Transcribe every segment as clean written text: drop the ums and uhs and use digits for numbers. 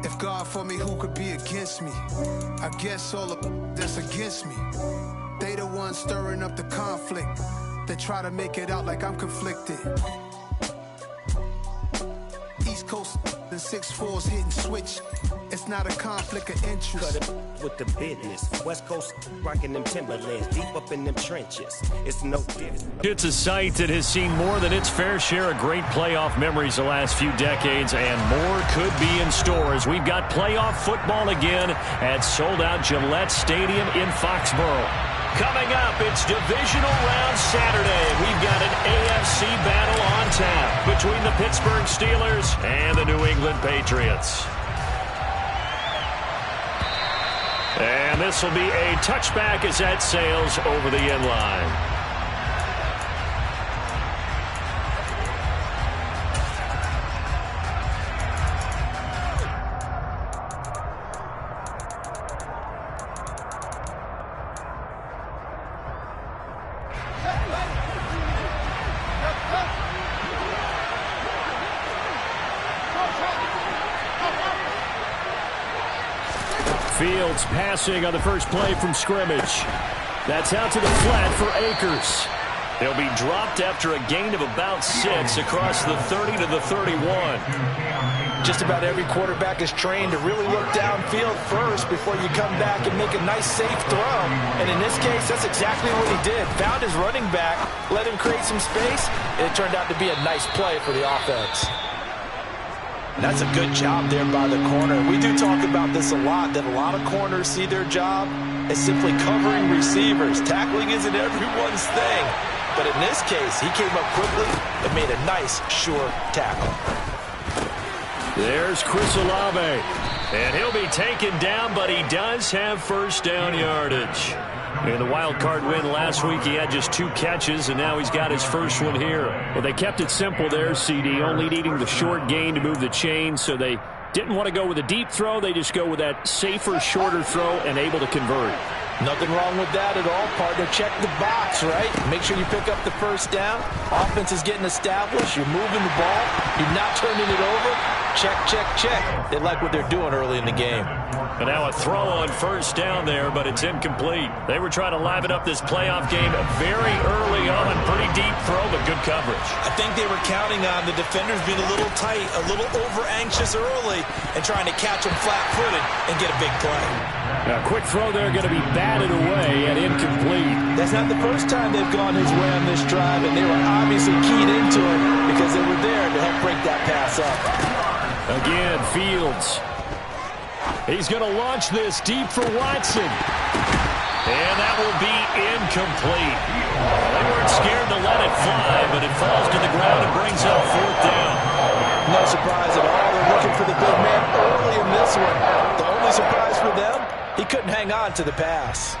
If God for me, who could be against me? I guess all of that's against me. They the ones stirring up the conflict. They try to make it out like I'm conflicted. East Coast and 6'4's hitting switch. It's not a conflict of interest. Cut it with the business. West Coast rocking them Timberlands, deep up in them trenches. It's no different. It's a site that has seen more than its fair share of great playoff memories the last few decades, and more could be in store as we've got playoff football again at sold-out Gillette Stadium in Foxborough. Coming up, it's Divisional Round Saturday. We've got an AFC battle on tap between the Pittsburgh Steelers and the New England Patriots. And this will be a touchback as that sails over the end line. Fields passing on the first play from scrimmage. That's out to the flat for Akers. They'll be dropped after a gain of about 6 across the 30 to the 31. Just about every quarterback is trained to really look downfield first before you come back and make a nice, safe throw. And in this case, that's exactly what he did. Found his running back, let him create some space, and it turned out to be a nice play for the offense. That's a good job there by the corner. We do talk about this a lot, that a lot of corners see their job as simply covering receivers. Tackling isn't everyone's thing. But in this case, he came up quickly and made a nice, sure tackle. There's Chris Olave. And he'll be taken down, but he does have first down yardage. In the wild card win last week, he had just 2 catches, and now he's got his first one here. Well, they kept it simple there, CD, only needing the short gain to move the chain, so they didn't want to go with a deep throw. They just go with that safer, shorter throw and able to convert. Nothing wrong with that at all, partner. Check the box, right? Make sure you pick up the first down. Offense is getting established. You're moving the ball. You're not turning it over. Check, check, check. They like what they're doing early in the game. And now a throw on first down there, but it's incomplete. They were trying to liven up this playoff game very early on. Pretty deep throw, but good coverage. I think they were counting on the defenders being a little tight, a little over-anxious early, and trying to catch them flat-footed and get a big play. Now, quick throw there, going to be batted away and incomplete. That's not the first time they've gone his way on this drive, and they were obviously keyed into it because they were there to help break that pass up. Again, Fields. He's going to launch this deep for Watson. And that will be incomplete. They weren't scared to let it fly, but it falls to the ground and brings up fourth down. No surprise at all. They're looking for the big man early in this one. The only surprise for them, he couldn't hang on to the pass.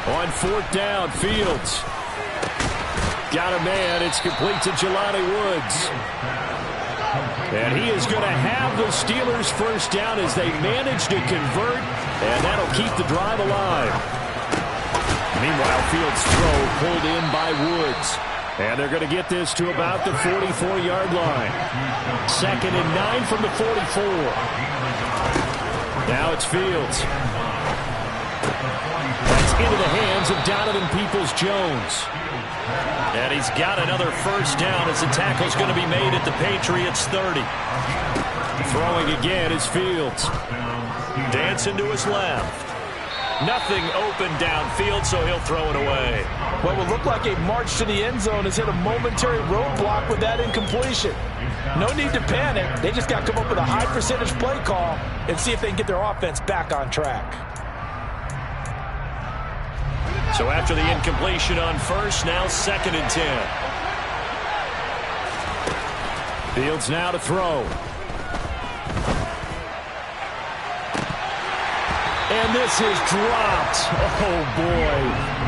On fourth down, Fields. Got a man. It's complete to Jelani Woods. And he is going to have the Steelers first down as they manage to convert, and that'll keep the drive alive. Meanwhile, Fields' throw pulled in by Woods. And they're going to get this to about the 44-yard line. 2nd and 9 from the 44. Now it's Fields. That's into the hands of Donovan Peoples-Jones. And he's got another first down as the tackle's going to be made at the Patriots' 30. Throwing again is Fields. Dancing to his left. Nothing open downfield, so he'll throw it away. What will look like a march to the end zone has hit a momentary roadblock with that incompletion. No need to panic. They just got to come up with a high percentage play call and see if they can get their offense back on track. So after the incompletion on first, now 2nd and 10. Fields now to throw. And this is dropped. Oh, boy.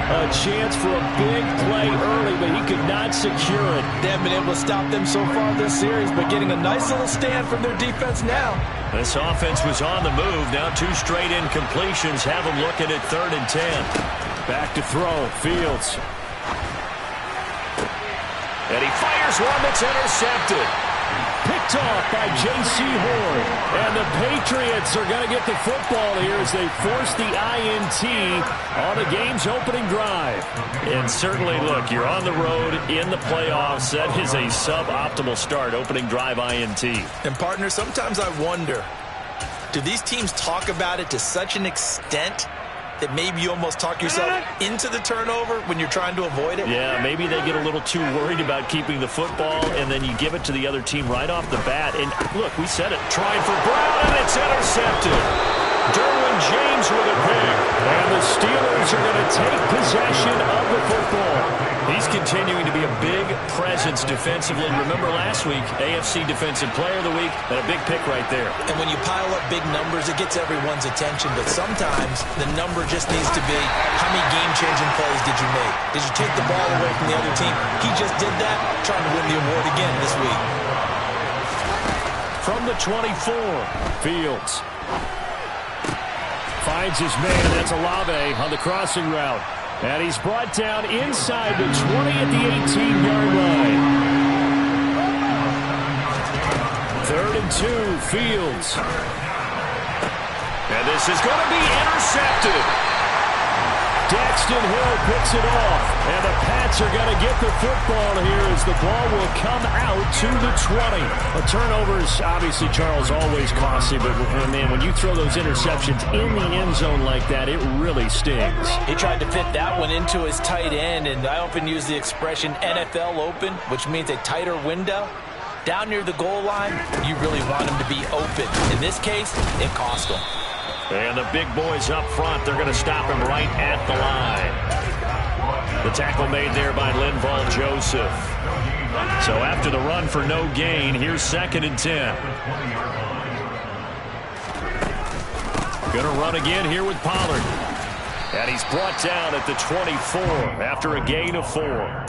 A chance for a big play early, but he could not secure it. They haven't been able to stop them so far this series, but getting a nice little stand from their defense now. This offense was on the move. Now 2 straight incompletions have them looking at 3rd and 10. Back to throw. Fields. And he fires one that's intercepted. Picked off by J.C. Horn. And the Patriots are going to get the football here as they force the INT on the game's opening drive. And certainly, look, you're on the road in the playoffs. That is a suboptimal start, opening drive INT. And, partner, sometimes I wonder, do these teams talk about it to such an extent that maybe you almost talk yourself into the turnover when you're trying to avoid it? Yeah, maybe they get a little too worried about keeping the football, and then you give it to the other team right off the bat. And look, we said it. Trying for Brown, and it's intercepted. Derwin James with a pick. And the Steelers are going to take possession of the football. He's continuing to be a big presence defensively. Remember last week, AFC Defensive Player of the Week, and a big pick right there. And when you pile up big numbers, it gets everyone's attention. But sometimes the number just needs to be, how many game-changing plays did you make? Did you take the ball away from the other team? He just did that, trying to win the award again this week. From the 24, Fields. Finds his man. That's Olave on the crossing route. And he's brought down inside the 20 at the 18-yard line. 3rd and 2, Fields. And this is going to be intercepted. Daxton Hill picks it off. And the Pats are going to get the football here as the ball will come out to the 20. A turnover is obviously, Charles, always costly. But, man, when you throw those interceptions in the end zone like that, it really stings. He tried to fit that one into his tight end, and I often use the expression NFL open, which means a tighter window. Down near the goal line, you really want him to be open. In this case, it cost him. And the big boys up front, they're going to stop him right at the line. The tackle made there by Linval Joseph. So after the run for no gain, here's 2nd and 10. Going to run again here with Pollard. And he's brought down at the 24 after a gain of 4.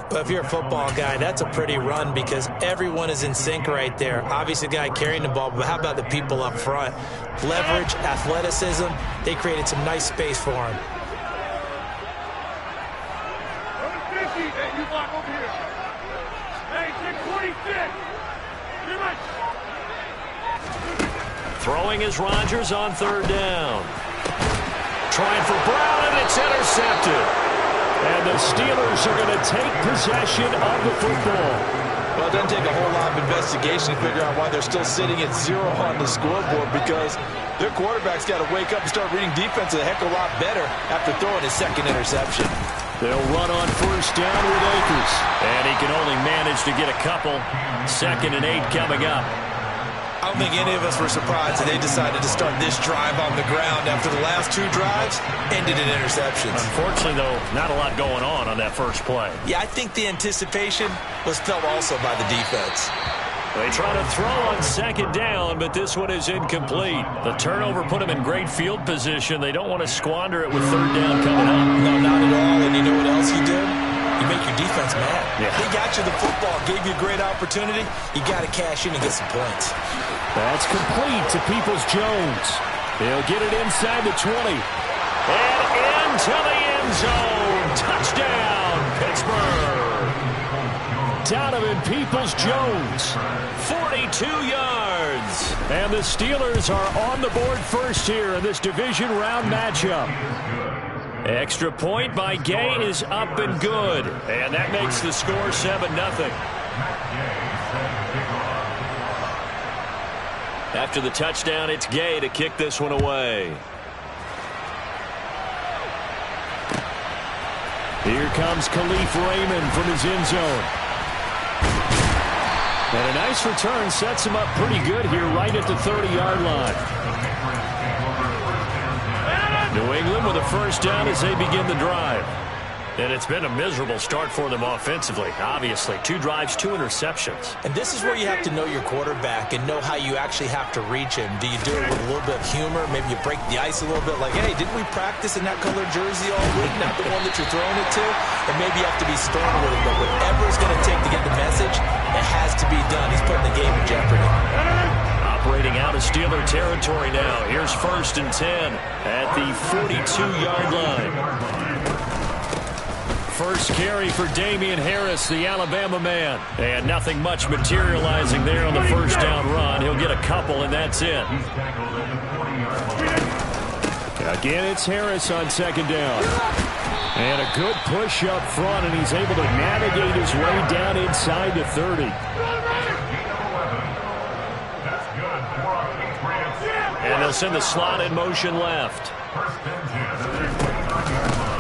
But if you're a football guy, that's a pretty run because everyone is in sync right there. Obviously, the guy carrying the ball, but how about the people up front? Leverage, athleticism, they created some nice space for him. Throwing is Rodgers on 3rd down. Trying for Brown, and it's intercepted. And the Steelers are going to take possession of the football. Well, it doesn't take a whole lot of investigation to figure out why they're still sitting at 0 on the scoreboard, because their quarterback's got to wake up and start reading defense a heck of a lot better after throwing his 2nd interception. They'll run on 1st down with Akers. And he can only manage to get a couple. 2nd and 8 coming up. I don't think any of us were surprised that they decided to start this drive on the ground after the last 2 drives ended in interceptions. Unfortunately, though, not a lot going on that first play. Yeah, I think the anticipation was felt also by the defense. They try to throw on 2nd down, but this one is incomplete. The turnover put them in great field position. They don't want to squander it with 3rd down coming up. No, not at all. And you know what else you did? You make your defense mad. Yeah. They got you the football, gave you a great opportunity. You got to cash in and get some points. That's complete to Peoples-Jones. He'll get it inside the 20. And into the end zone. Touchdown, Pittsburgh. Donovan Peoples-Jones, 42 yards. And the Steelers are on the board first here in this division round matchup. Extra point by Gay is up and good. And that makes the score 7-0. After the touchdown, it's Gay to kick this one away. Here comes Khalif Raymond from his end zone. And a nice return sets him up pretty good here right at the 30-yard line. New England with a 1st down as they begin the drive. And it's been a miserable start for them offensively, obviously. 2 drives, 2 interceptions. And this is where you have to know your quarterback and know how you actually have to reach him. Do you do it with a little bit of humor? Maybe you break the ice a little bit like, hey, didn't we practice in that colored jersey all week? Not the one that you're throwing it to? And maybe you have to be stern with it. But whatever it's going to take to get the message, it has to be done. He's putting the game in jeopardy. Operating out of Steeler territory now. Here's 1st and 10 at the 42-yard line. First carry for Damian Harris, the Alabama man. And nothing much materializing there on the first down run. He'll get a couple, and that's it. Again, it's Harris on 2nd down. And a good push up front, and he's able to navigate his way down inside the 30. And they'll send the slot in motion left.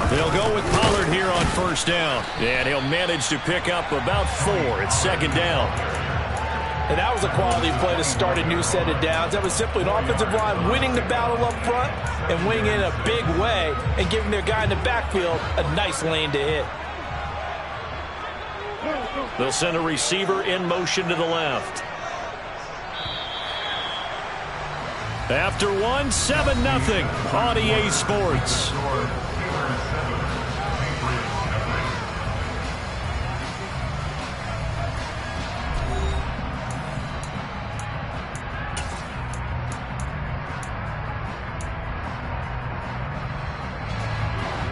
They'll go with Pollard here on 1st down. And he'll manage to pick up about 4 at 2nd down. And that was a quality play to start a new set of downs. That was simply an offensive line winning the battle up front and winning in a big way and giving their guy in the backfield a nice lane to hit. They'll send a receiver in motion to the left. After 7-0 on EA Sports.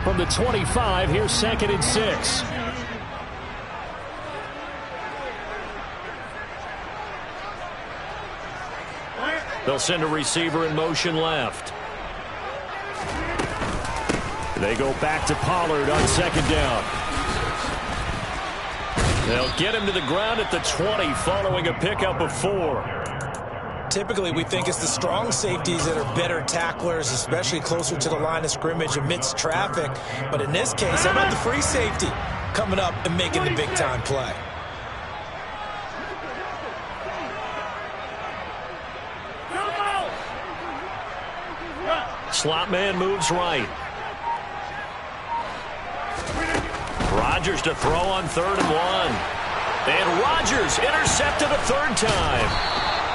From the 25, here's 2nd and 6. They'll send a receiver in motion left. They go back to Pollard on 2nd down. They'll get him to the ground at the 20 following a pickup of 4. Typically, we think it's the strong safeties that are better tacklers, especially closer to the line of scrimmage amidst traffic. But in this case, how about the free safety coming up and making the big-time play? Slot man moves right. Rodgers to throw on 3rd and 1. And Rodgers intercepted a 3rd time.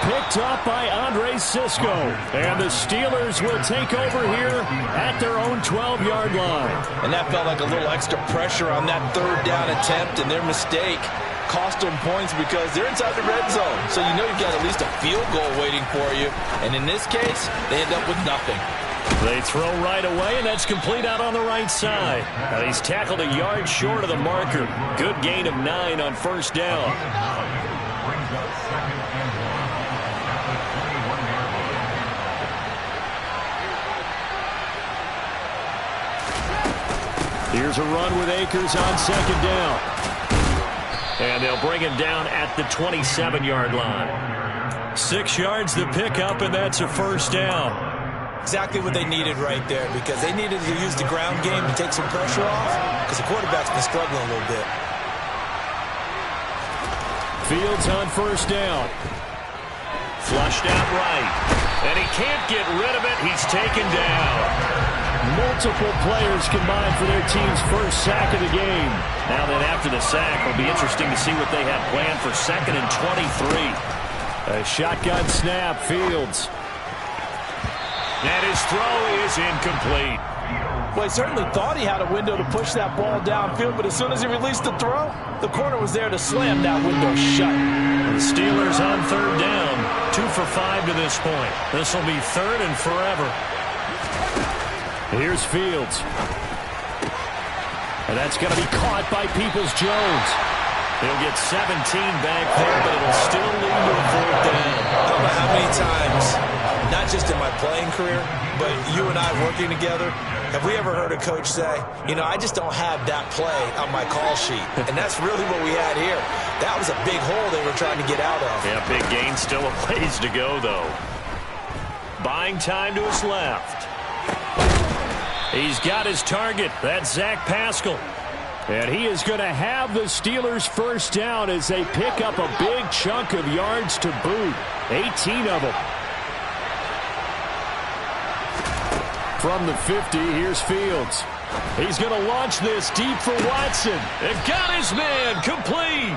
Picked up by Andre Sisco. And the Steelers will take over here at their own 12-yard line. And that felt like a little extra pressure on that 3rd down attempt, and their mistake cost them points because they're inside the red zone. So you know you've got at least a field goal waiting for you. And in this case, they end up with nothing. They throw right away, and that's complete out on the right side. Now he's tackled a yard short of the marker. Good gain of 9 on 1st down. Here's a run with Akers on 2nd down. And they'll bring him down at the 27-yard line. 6 yards to pick up, and that's a 1st down. Exactly what they needed right there, because they needed to use the ground game to take some pressure off, because the quarterback's been struggling a little bit. Fields on 1st down. Flushed out right. And he can't get rid of it. He's taken down. Multiple players combined for their team's 1st sack of the game. Now then, after the sack, it'll be interesting to see what they have planned for 2nd and 23. A shotgun snap, Fields. And his throw is incomplete. Well, he certainly thought he had a window to push that ball downfield, but as soon as he released the throw, the corner was there to slam that window shut. The Steelers on 3rd down. 2 for 5 to this point. This will be 3rd and forever. Here's Fields. And that's going to be caught by Peoples-Jones. He'll get 17 back there, but it'll still lead to a 4th down. I don't know how many times, not just in my playing career, but you and I working together, have we ever heard a coach say, you know, I just don't have that play on my call sheet. And that's really what we had here. That was a big hole they were trying to get out of. Yeah, big gain, still a ways to go, though. Buying time to his left. He's got his target. That's Zach Pascal. And he is going to have the Steelers' 1st down as they pick up a big chunk of yards to boot. 18 of them. From the 50, here's Fields. He's going to launch this deep for Watson. They've got his man complete.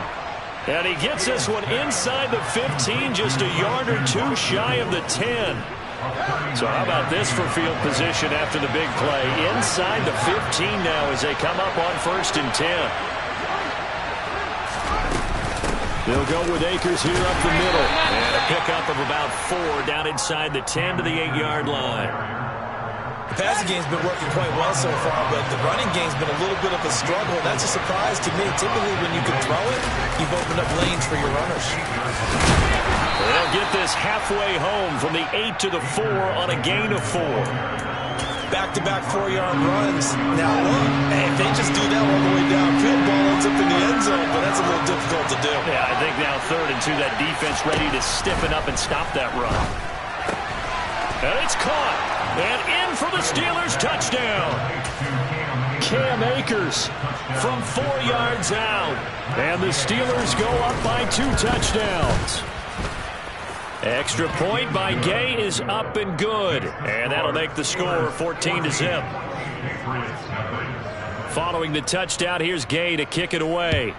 And he gets this one inside the 15, just a yard or two shy of the 10. So how about this for field position after the big play? Inside the 15 now as they come up on 1st and 10. They'll go with Akers here up the middle. And a pickup of about 4 down inside the 10 to the 8-yard line. The passing game's been working quite well so far, but the running game's been a little bit of a struggle. That's a surprise to me. Typically, when you can throw it, you've opened up lanes for your runners. They'll get this halfway home from the 8 to the 4 on a gain of 4. Back-to-back 4-yard runs. Now look, if they just do that all the way downfield, ball ends up in the end zone, but that's a little difficult to do. Yeah, I think now 3rd and 2, that defense ready to stiffen up and stop that run. And it's caught. And in for the Steelers touchdown. Cam Akers from 4 yards out. And the Steelers go up by 2 touchdowns. Extra point by Gay is up and good. And that'll make the score 14-0. Following the touchdown, here's Gay to kick it away.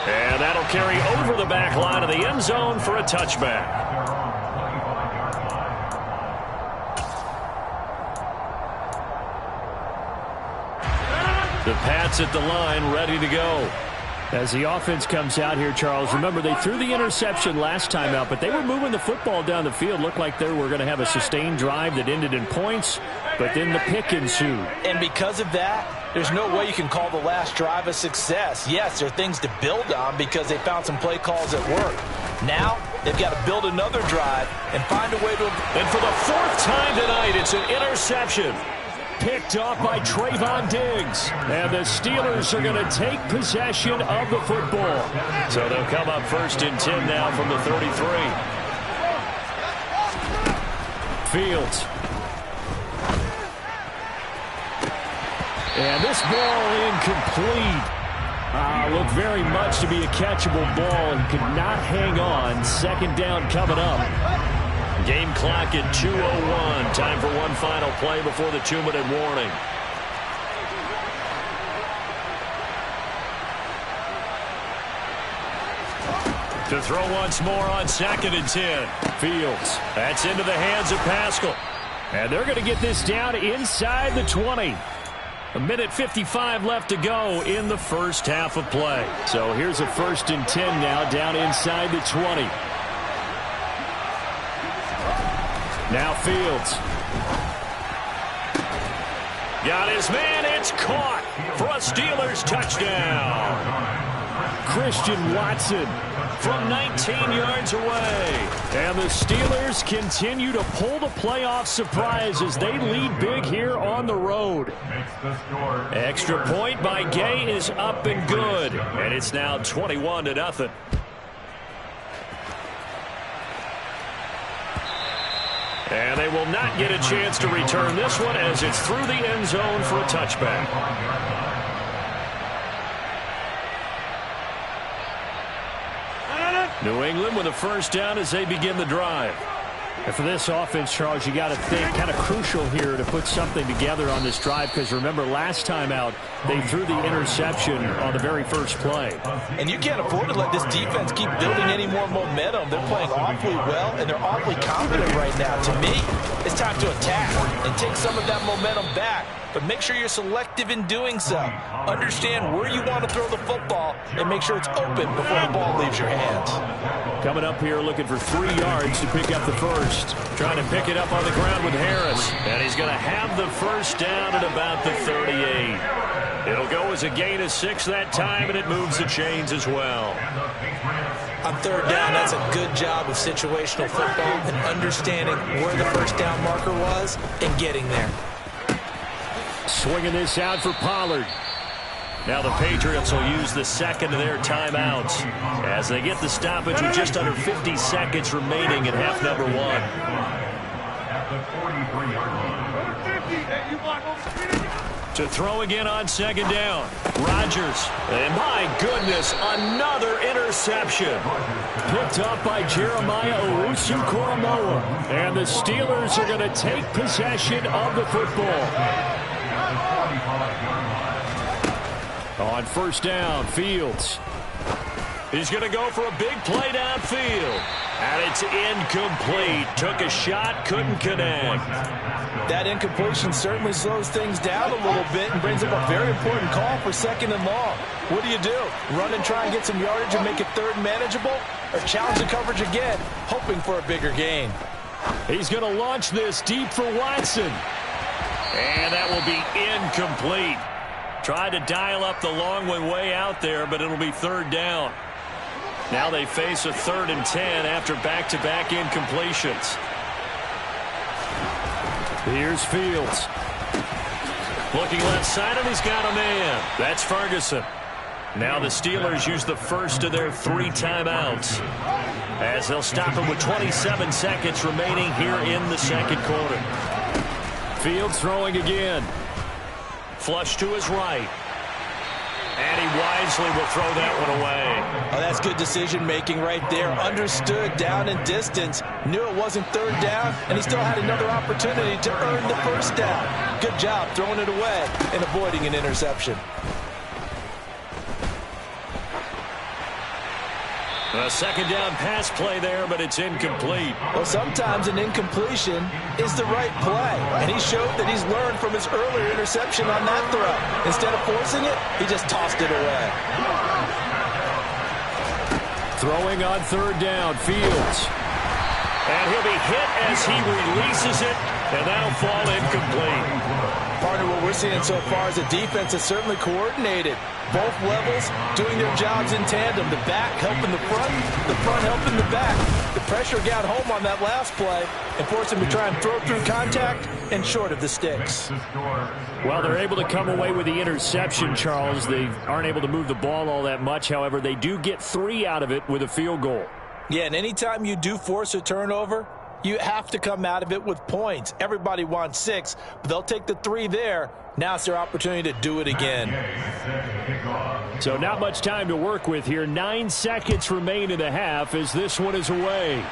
And that'll carry over the back line of the end zone for a touchback. The Pats at the line ready to go. As the offense comes out here, Charles, remember they threw the interception last time out, but they were moving the football down the field. Looked like they were going to have a sustained drive that ended in points, but then the pick ensued. And because of that, there's no way you can call the last drive a success. Yes, there are things to build on because they found some play calls at work. Now, they've got to build another drive and find a way to... And for the 4th time tonight, it's an interception. Picked off by Trayvon Diggs. And the Steelers are going to take possession of the football. So they'll come up 1st and 10 now from the 33. Fields. And this ball incomplete. Looked very much to be a catchable ball and could not hang on. 2nd down coming up. Game clock at 2:01. Time for one final play before the 2-minute warning. To throw once more on 2nd and 10. Fields. That's into the hands of Pascal. And they're going to get this down inside the 20. 1:55 left to go in the first half of play. So here's a 1st and 10 now down inside the 20. Now Fields. Got his man. It's caught for a Steelers touchdown. Christian Watson from 19 yards away. And the Steelers continue to pull the playoff surprise as they lead big here on the road. Extra point by Gay is up and good. And it's now 21-0. And they will not get a chance to return this one as it's through the end zone for a touchback. New England with a 1st down as they begin the drive. And for this offense, Charles, you got to think kind of crucial here to put something together on this drive because remember last time out they threw the interception on the very first play. And you can't afford to let this defense keep building any more momentum. They're playing awfully well and they're awfully confident right now. To me, it's time to attack and take some of that momentum back. But make sure you're selective in doing so. Understand where you want to throw the football and make sure it's open before the ball leaves your hands. Coming up here looking for 3 yards to pick up the first. Trying to pick it up on the ground with Harris. And he's going to have the 1st down at about the 38. It'll go as a gain of 6 that time, and it moves the chains as well. On 3rd down, that's a good job of situational football and understanding where the 1st down marker was and getting there. Swinging this out for Pollard. Now the Patriots will use the 2nd of their timeouts as they get the stoppage with just under 50 seconds remaining in half number 1. To throw again on second down. Rodgers. And my goodness, another interception. Picked up by Jeremiah Owusu-Koramoah. And the Steelers are going to take possession of the football. On first down, Fields. He's going to go for a big play downfield. And it's incomplete. Took a shot, couldn't connect. That incompletion certainly slows things down a little bit and brings up a very important call for second and long. What do? Run and try and get some yardage and make it third and manageable? Or challenge the coverage again, hoping for a bigger gain? He's going to launch this deep for Watson. And that will be incomplete. Tried to dial up the long way out there, but it'll be third down. Now they face a 3rd and 10 after back-to-back incompletions. Here's Fields. Looking left side, and he's got a man. That's Ferguson. Now the Steelers use the first of their 3 timeouts, as they'll stop him with 27 seconds remaining here in the second quarter. Fields throwing again. Flush to his right. And he wisely will throw that one away. Oh, that's good decision-making right there. Understood down and distance. Knew it wasn't third down, and he still had another opportunity to earn the first down. Good job throwing it away and avoiding an interception. A second down pass play there, but it's incomplete. Well, sometimes an incompletion is the right play, and he showed that he's learned from his earlier interception on that throw. Instead of forcing it, he just tossed it away. Throwing on third down, Fields. And he'll be hit as he releases it, and that'll fall incomplete. Partner, what we're seeing so far is the defense is certainly coordinated. Both levels doing their jobs in tandem. The back helping the front helping the back. The pressure got home on that last play and forced him to try and throw through contact and short of the sticks. Well, they're able to come away with the interception, Charles. They aren't able to move the ball all that much. However, they do get 3 out of it with a field goal. Yeah, and anytime you do force a turnover, you have to come out of it with points. Everybody wants 6, but they'll take the 3 there. Now it's their opportunity to do it again. So not much time to work with here. 9 seconds remain in the half as this one is away.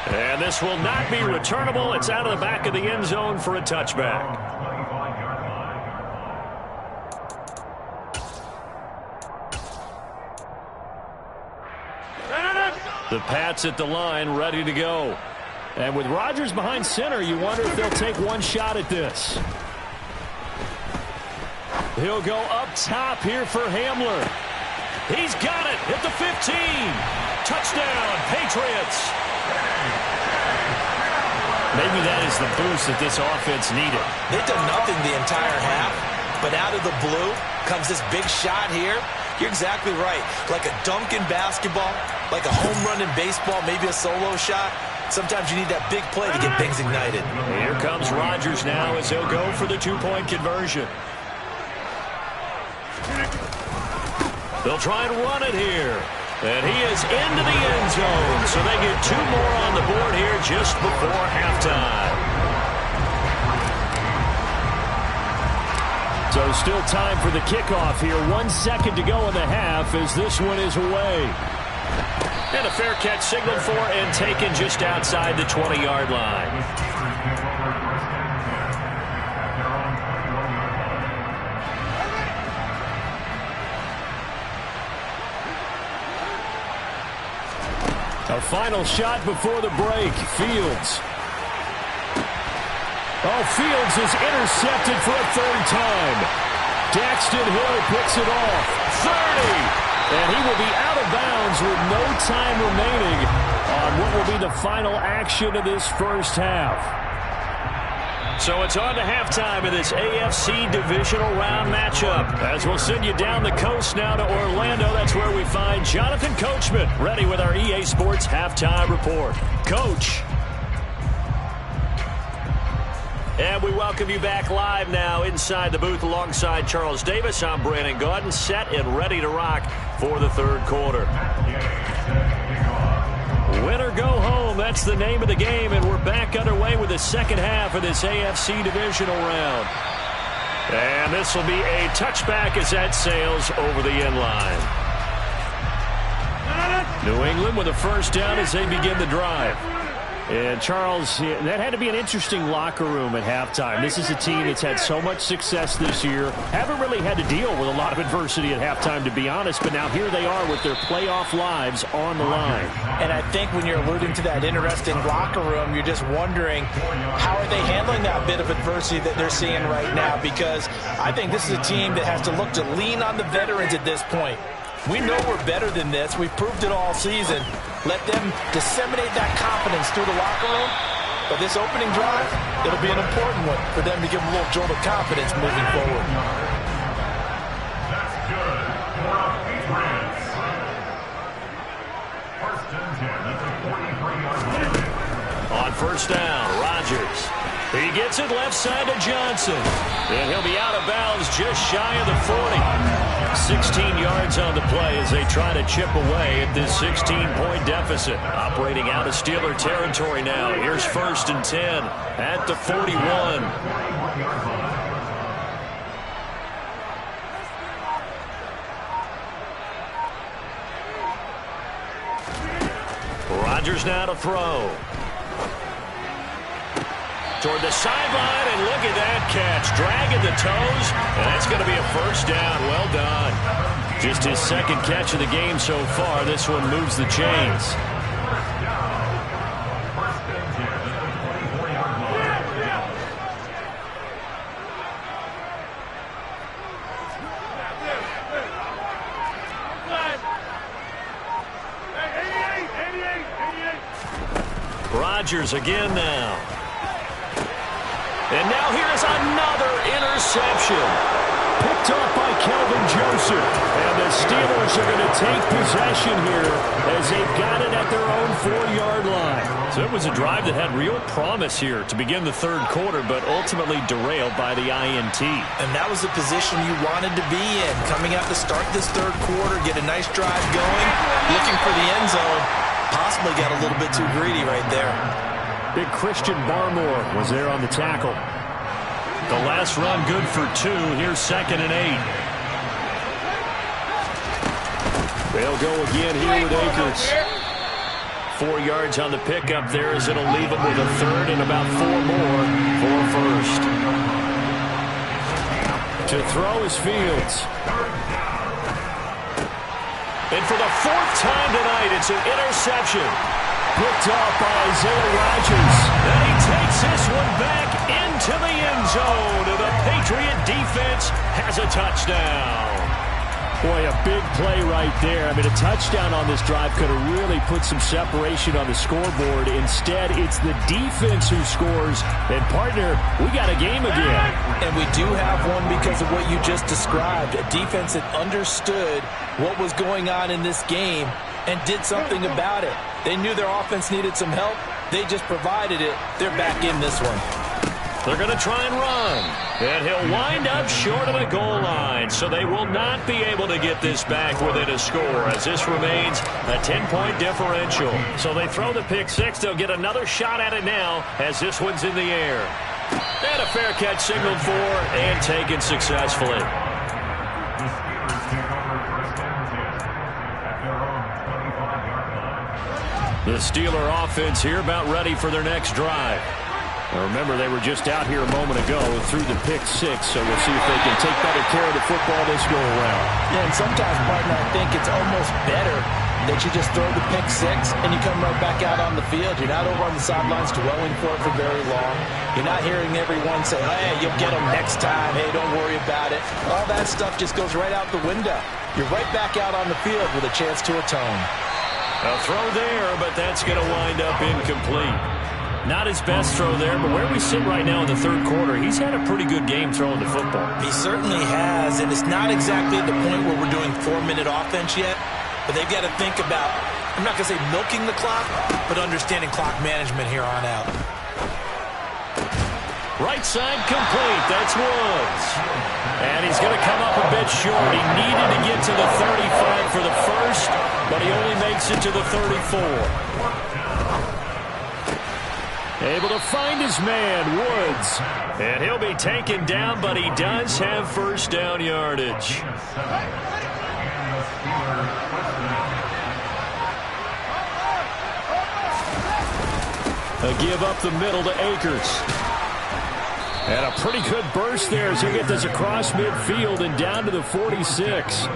And this will not be returnable. It's out of the back of the end zone for a touchback. The Pats at the line, ready to go. And with Rodgers behind center, you wonder if they'll take one shot at this. He'll go up top here for Hamler. He's got it at the 15. Touchdown, Patriots. Maybe that is the boost that this offense needed. They've done nothing the entire half, but out of the blue comes this big shot here. You're exactly right. Like a dunk in basketball, like a home run in baseball, maybe a solo shot. Sometimes you need that big play to get things ignited. Here comes Rodgers now as he'll go for the 2-point conversion. They'll try and run it here. And he is into the end zone. So they get 2 more on the board here just before halftime. So still time for the kickoff here. 1 second to go in the half as this one is away. And a fair catch signaled for and taken just outside the 20-yard line. A final shot before the break. Fields. Oh, Fields is intercepted for a 3rd time. Daxton Hill picks it off. 30. And he will be out of bounds with no time remaining on what will be the final action of this first half. So it's on to halftime of this AFC divisional round matchup. As we'll send you down the coast now to Orlando, that's where we find Jonathan Coachman, ready with our EA Sports halftime report. Coach. And we welcome you back live now inside the booth alongside Charles Davis. I'm Brandon Gaudin, set and ready to rock for the 3rd quarter. Win or go home, that's the name of the game, and we're back underway with the second half of this AFC divisional round. And this will be a touchback as that sails over the end line. New England with a first down as they begin the drive. And, Charles, that had to be an interesting locker room at halftime. This is a team that's had so much success this year. Haven't really had to deal with a lot of adversity at halftime, to be honest. But now here they are with their playoff lives on the line. And I think when you're alluding to that interesting locker room, you're just wondering how are they handling that bit of adversity that they're seeing right now. Because I think this is a team that has to look to lean on the veterans at this point. We know we're better than this. We've proved it all season. Let them disseminate that confidence through the locker room. But this opening drive, it'll be an important one for them to give them a little jolt of confidence moving forward. That's good. First and 10 at the 43-yard line. On first down, Rodgers. He gets it left side to Johnson. And he'll be out of bounds just shy of the 40. 16 yards on the play as they try to chip away at this 16-point deficit. Operating out of Steeler territory now. Here's first and 10 at the 41. Rodgers now to throw. Toward the sideline, and look at that catch. Dragging the toes, and that's going to be a first down. Well done. Just his second catch of the game so far. This one moves the chains. Rodgers again now. And now here is another interception. Picked up by Kelvin Joseph. And the Steelers are going to take possession here as they've got it at their own 4-yard line. So it was a drive that had real promise here to begin the third quarter, but ultimately derailed by the INT. And that was the position you wanted to be in. Coming out to start this third quarter, get a nice drive going, looking for the end zone. Possibly got a little bit too greedy right there. Big Christian Barmore was there on the tackle. The last run good for 2. Here's second and 8. They'll go again here with Akers. 4 yards on the pickup there as it'll leave them with a third and about 4 more for first. To throw is Fields. And for the 4th time tonight, it's an interception. Picked up by Isaiah Rodgers. And he takes this one back into the end zone. And the Patriot defense has a touchdown. Boy, a big play right there. I mean, a touchdown on this drive could have really put some separation on the scoreboard. Instead, it's the defense who scores. And, partner, we got a game again. And we do have one because of what you just described. A defense that understood what was going on in this game and did something about it. They knew their offense needed some help. They just provided it. They're back in this one. They're going to try and run. And he'll wind up short of the goal line. So they will not be able to get this back within a score as this remains a 10-point differential. So they throw the pick six. They'll get another shot at it now as this one's in the air. And a fair catch signaled for and taken successfully. The Steeler offense here about ready for their next drive. Now remember, they were just out here a moment ago through the pick six, so we'll see if they can take better care of the football this go-around. Yeah, and sometimes, partner, I think it's almost better that you just throw the pick six and you come right back out on the field. You're not over on the sidelines dwelling for it for very long. You're not hearing everyone say, hey, you'll get them next time. Hey, don't worry about it. All that stuff just goes right out the window. You're right back out on the field with a chance to atone. A throw there, but that's going to wind up incomplete. Not his best throw there, but where we sit right now in the third quarter, he's had a pretty good game throwing the football. He certainly has, and it's not exactly at the point where we're doing 4-minute offense yet, but they've got to think about, I'm not going to say milking the clock, but understanding clock management here on out. Right side complete. That's Woods. And he's going to come up a bit short. He needed to get to the 35 for the first, but he only makes it to the 34. Able to find his man, Woods. And he'll be taken down, but he does have first down yardage. A give up the middle to Akers. And a pretty good burst there as he gets this across midfield and down to the 46.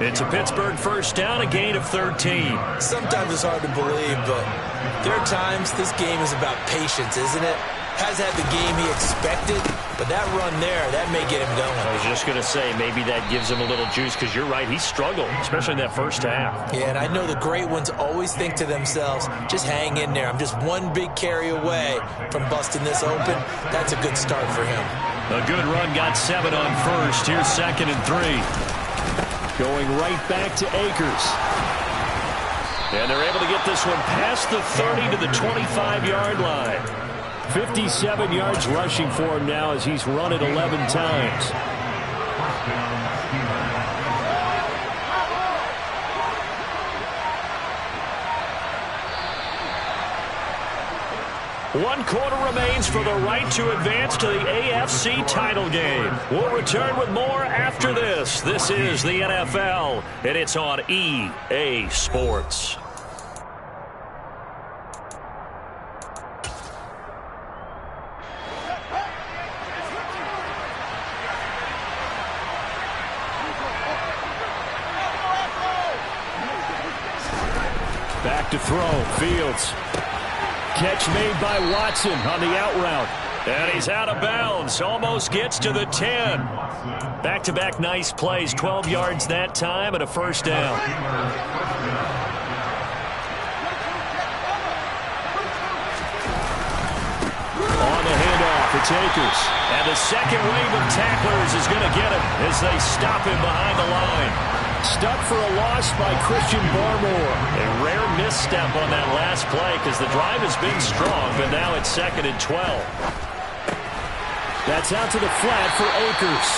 It's a Pittsburgh first down, a gain of 13. Sometimes it's hard to believe, but there are times this game is about patience, isn't it? Has had the game he expected, but that run there, that may get him going. I was just going to say, maybe that gives him a little juice, because you're right, he struggled, especially in that first half. Yeah, and I know the great ones always think to themselves, just hang in there. I'm just one big carry away from busting this open. That's a good start for him. A good run, got 7 on first. Here's 2nd and 3. Going right back to Akers. And they're able to get this one past the 30 to the 25-yard line. 57 yards rushing for him now as he's run it 11 times. One quarter remains for the right to advance to the AFC title game. We'll return with more after this. This is the NFL, and it's on EA Sports. Back to throw, Fields. Catch made by Watson on the out route. And he's out of bounds. Almost gets to the 10. Back-to-back nice plays. 12 yards that time and a first down. On the handoff, it's Akers. And the second wave of tacklers is going to get him as they stop him behind the line. Stuck for a loss by Christian Barmore. A rare misstep on that last play because the drive has been strong, but now it's 2nd and 12. That's out to the flat for Akers.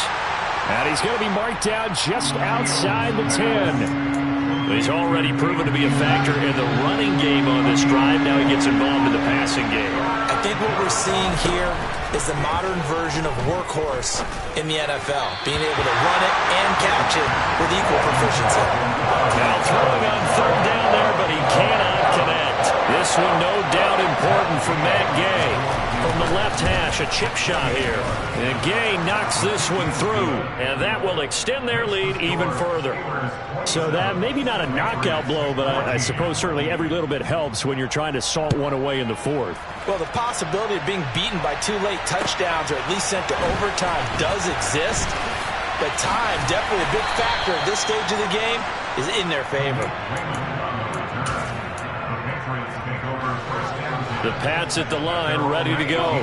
And he's going to be marked down just outside the 10. He's already proven to be a factor in the running game on this drive. Now he gets involved in the passing game. I think what we're seeing here is the modern version of workhorse in the NFL, being able to run it and catch it with equal proficiency. Now throwing on 3rd down there, but he cannot connect. This one no doubt important for Matt Gay. From the left hash, a chip shot here. And Gay knocks this one through, and that will extend their lead even further. So that maybe not a knockout blow, but I suppose certainly every little bit helps when you're trying to salt one away in the 4th. Well, the possibility of being beaten by 2 late touchdowns or at least sent to overtime does exist. But time, definitely a big factor at this stage of the game, is in their favor. The Pats at the line, ready to go.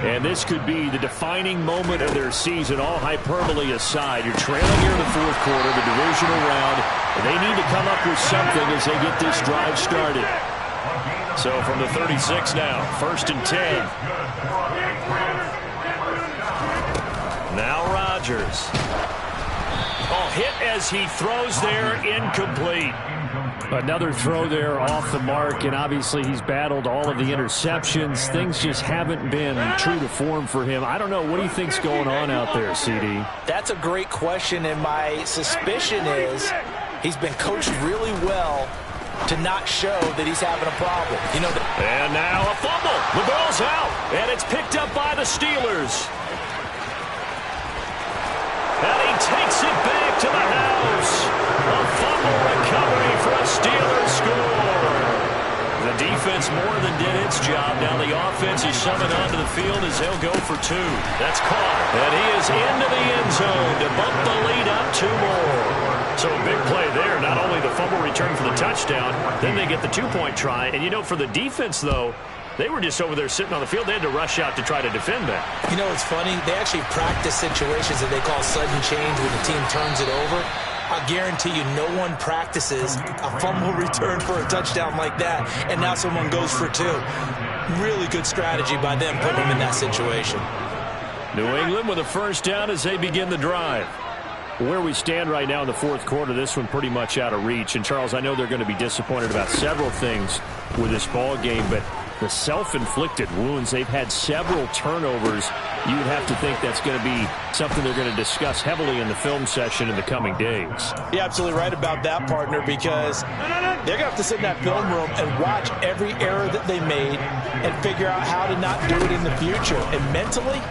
And this could be the defining moment of their season, all hyperbole aside. You're trailing here in the 4th quarter, the divisional round, and they need to come up with something as they get this drive started. So from the 36 now, 1st and 10. Now Rodgers. Oh, hit as he throws there, incomplete. Another throw there off the mark, and obviously he's battled all of the interceptions. Things just haven't been true to form for him. I don't know. What do you think's going on out there, CD? That's a great question, and my suspicion is he's been coached really well to not show that he's having a problem. You know. And now a fumble. The ball's out, and it's picked up by the Steelers. And he takes it back to the house. A fumble recovery for a Steelers score. The defense more than did its job. Now the offense is summoned onto the field as they'll go for 2. That's caught. And he is into the end zone to bump the lead up 2 more. So a big play there. Not only the fumble return for the touchdown, then they get the 2-point try. And, you know, for the defense, though, they were just over there sitting on the field. They had to rush out to try to defend that. You know, it's funny. They actually practice situations that they call sudden change when the team turns it over. I guarantee you no one practices a fumble return for a touchdown like that, and now someone goes for 2. Really good strategy by them putting them in that situation. New England with a first down as they begin the drive. Where we stand right now in the fourth quarter, this one pretty much out of reach. And, Charles, I know they're going to be disappointed about several things with this ball game, but the self-inflicted wounds, they've had several turnovers. You would have to think that's going to be something they're going to discuss heavily in the film session in the coming days. You're absolutely right about that, partner, because they're going to have to sit in that film room and watch every error that they made and figure out how to not do it in the future. And mentally,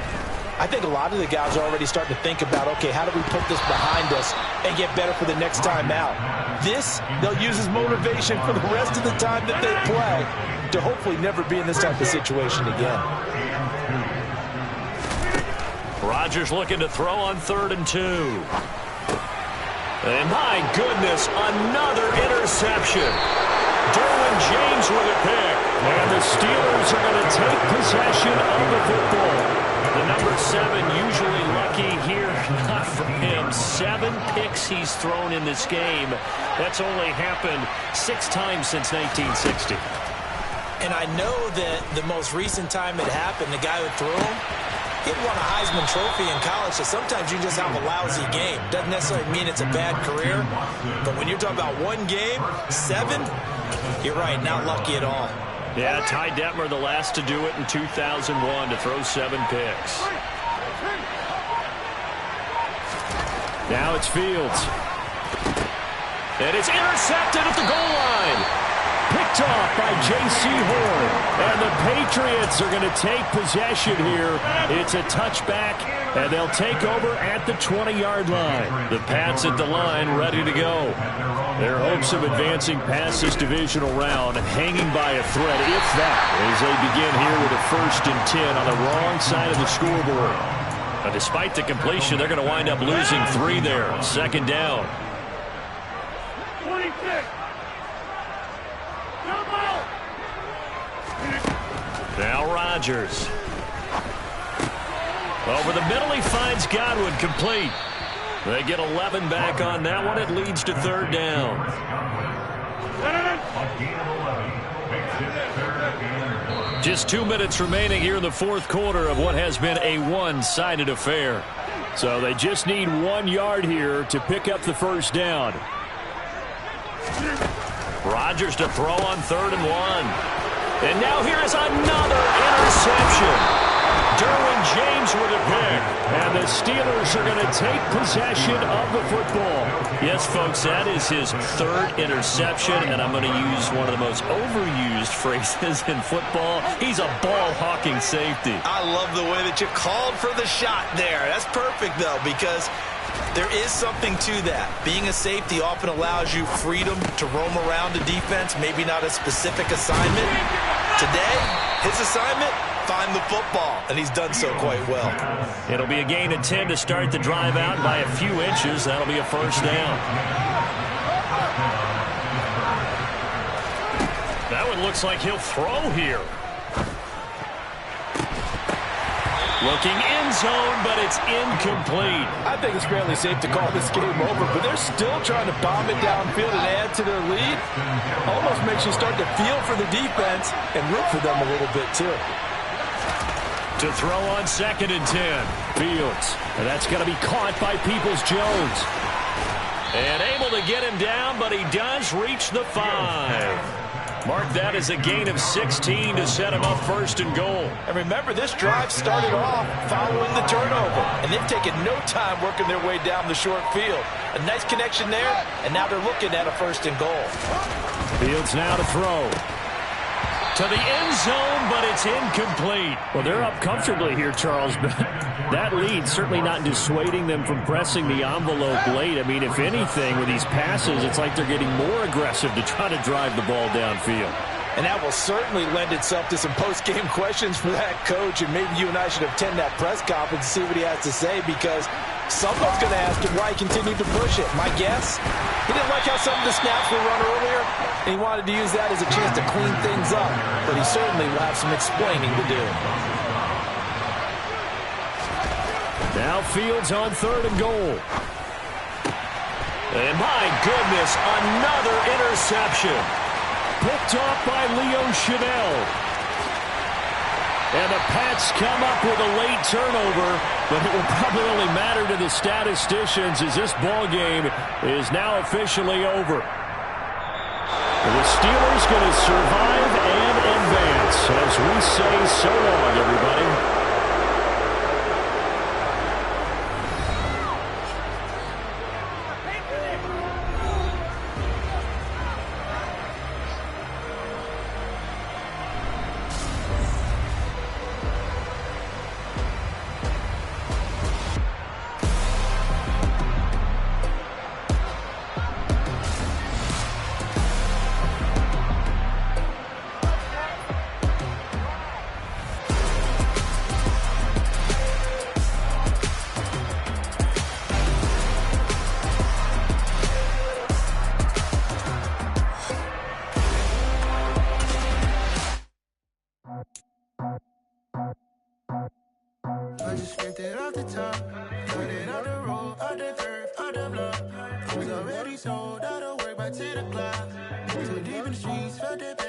I think a lot of the guys are already starting to think about, okay, how do we put this behind us and get better for the next time out? This, they'll use as motivation for the rest of the time that they play to hopefully never be in this type of situation again. Rodgers looking to throw on 3rd and 2. And my goodness, another interception. Derwin James with a pick. And the Steelers are going to take possession of the football. The number 7 usually lucky here, not for him. 7 picks he's thrown in this game. That's only happened 6 times since 1960. And I know that the most recent time it happened, the guy who threw him, he won a Heisman Trophy in college, so sometimes you just have a lousy game. Doesn't necessarily mean it's a bad career, but when you're talking about one game, 7, you're right, not lucky at all. Yeah, Ty Detmer, the last to do it in 2001, to throw 7 picks. Now it's Fields. And it's intercepted at the goal line. Picked off by J.C. Horn. And the Patriots are going to take possession here. It's a touchback, and they'll take over at the 20-yard line. The Pats at the line, ready to go. Their hopes of advancing past this divisional round hanging by a thread, if that, as they begin here with a 1st and 10 on the wrong side of the scoreboard. But despite the completion, they're going to wind up losing 3 there. 2nd down. 26. Now Rodgers. Over the middle, he finds Godwin, complete. They get 11 back on that one. It leads to 3rd down. Just 2 minutes remaining here in the fourth quarter of what has been a one-sided affair. So they just need 1 yard here to pick up the 1st down. Rodgers to throw on 3rd and 1. And now here is another interception. Derwin James with a pick. And the Steelers are going to take possession of the football. Yes, folks, that is his 3rd interception, and I'm going to use one of the most overused phrases in football. He's a ball-hawking safety. I love the way that you called for the shot there. That's perfect, though, because there is something to that. Being a safety often allows you freedom to roam around a defense, maybe not a specific assignment. Today, his assignment, find the football, and he's done so quite well. It'll be a gain of 10 to start the drive out by a few inches. That'll be a 1st down. That one looks like he'll throw here. Looking end zone, but it's incomplete. I think it's fairly safe to call this game over, but they're still trying to bomb it downfield and add to their lead. Almost makes you start to feel for the defense and root for them a little bit, too. To throw on 2nd and 10. Fields. And that's going to be caught by Peoples-Jones. And able to get him down, but he does reach the 5. Mark that as a gain of 16 to set him up 1st and goal. And remember, this drive started off following the turnover, and they've taken no time working their way down the short field. A nice connection there, and now they're looking at a 1st and goal. Fields now to throw. To the end zone, but it's incomplete. Well, they're up comfortably here, Charles, but that lead certainly not dissuading them from pressing the envelope late. I mean, if anything, with these passes, it's like they're getting more aggressive to try to drive the ball downfield. And that will certainly lend itself to some post-game questions for that coach, and maybe you and I should attend that press conference and see what he has to say, because someone's going to ask him why he continued to push it. My guess, he didn't like how some of the snaps were run earlier, and he wanted to use that as a chance to clean things up, but he certainly will have some explaining to do. Now Fields on 3rd and goal. And my goodness, another interception. Picked off by Leo Chanel. And the Pats come up with a late turnover, but it will probably only matter to the statisticians as this ball game is now officially over. And the Steelers going to survive and advance as we say so long, everybody. I just scraped it off the top, cut it off the road, out the curve, out the block. I was already sold out of work by 10 o'clock. Too deep in the streets, felt that